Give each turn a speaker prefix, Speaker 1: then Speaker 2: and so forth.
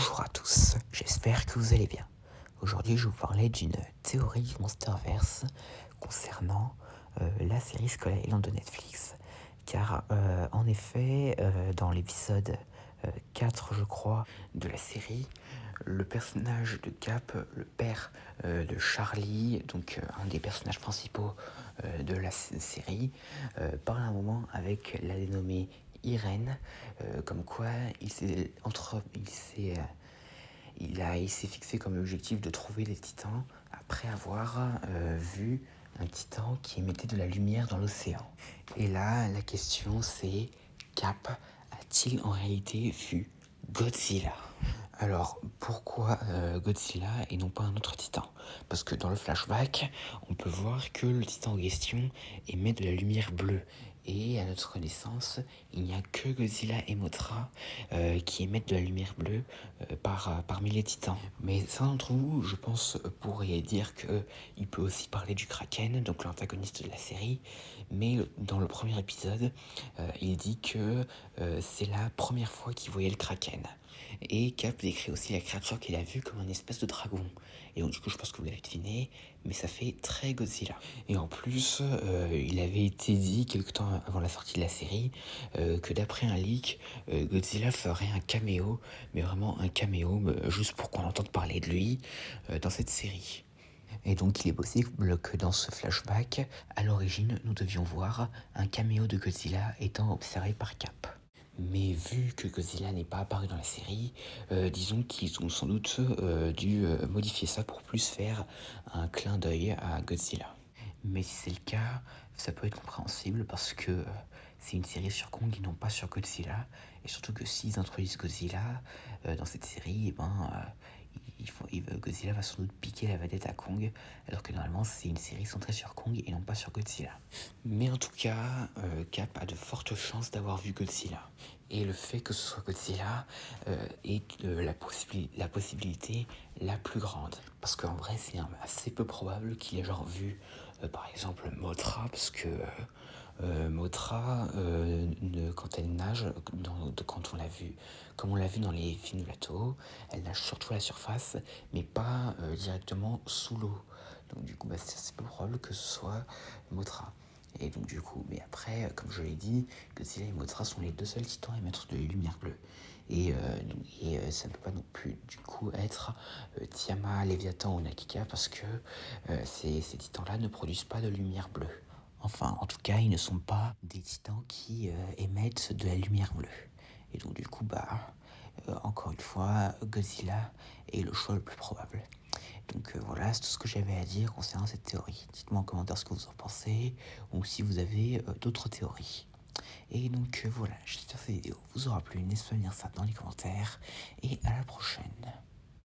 Speaker 1: Bonjour à tous, j'espère que vous allez bien. Aujourd'hui, je vais vous parler d'une théorie du Monsterverse concernant la série Skull Island de Netflix. Car en effet, dans l'épisode 4, je crois, de la série, le personnage de Cap, le père de Charlie, donc un des personnages principaux de la série, parle un moment avec la dénommée Irène, comme quoi il s'est fixé comme objectif de trouver les titans après avoir vu un titan qui émettait de la lumière dans l'océan. Et là, la question c'est, Cap a-t-il en réalité vu Godzilla? Alors, pourquoi Godzilla et non pas un autre titan? Parce que dans le flashback, on peut voir que le titan en question émet de la lumière bleue. Et à notre connaissance, il n'y a que Godzilla et Mothra qui émettent de la lumière bleue parmi les titans. Mais certains d'entre vous, je pense, pourraient dire qu'il peut aussi parler du Kraken, donc l'antagoniste de la série. Mais dans le premier épisode, il dit que c'est la première fois qu'il voyait le Kraken. Et Cap décrit aussi la créature qu'il a vue comme une espèce de dragon. Et donc, du coup, je pense que vous l'avez deviné, mais ça fait très Godzilla. Et en plus, il avait été dit quelque temps avant la sortie de la série que d'après un leak, Godzilla ferait un caméo, mais vraiment un caméo, juste pour qu'on entende parler de lui dans cette série. Et donc il est possible que dans ce flashback, à l'origine, nous devions voir un caméo de Godzilla étant observé par Cap. Mais vu que Godzilla n'est pas apparu dans la série, disons qu'ils ont sans doute dû modifier ça pour plus faire un clin d'œil à Godzilla. Mais si c'est le cas, ça peut être compréhensible parce que c'est une série sur Kong et non pas sur Godzilla. Et surtout que s'ils introduisent Godzilla dans cette série, Godzilla va sans doute piquer la vedette à Kong, alors que normalement c'est une série centrée sur Kong et non pas sur Godzilla. Mais en tout cas, Cap a de fortes chances d'avoir vu Godzilla. Et le fait que ce soit Godzilla est la possibilité la plus grande. Parce qu'en vrai, c'est assez peu probable qu'il ait genre vu, par exemple, Mothra, parce que Mothra, quand elle nage, quand on l'a vu, comme on l'a vu dans les films de bateau, elle nage surtout à la surface, mais pas directement sous l'eau. Donc du coup, c'est peu probable que ce soit Mothra. Et donc du coup, mais après, comme je l'ai dit, Godzilla et Mothra sont les deux seuls titans à émettre de la lumière bleue. Et ça ne peut pas non plus du coup être Tiamat, Léviathan ou Nakika parce que ces titans-là ne produisent pas de lumière bleue. Enfin, en tout cas, ils ne sont pas des titans qui émettent de la lumière bleue. Et donc du coup, encore une fois, Godzilla est le choix le plus probable. Donc voilà, c'est tout ce que j'avais à dire concernant cette théorie. Dites-moi en commentaire ce que vous en pensez, ou si vous avez d'autres théories. Et donc voilà, j'espère que cette vidéo vous aura plu. N'hésitez pas à me dire ça dans les commentaires, et à la prochaine.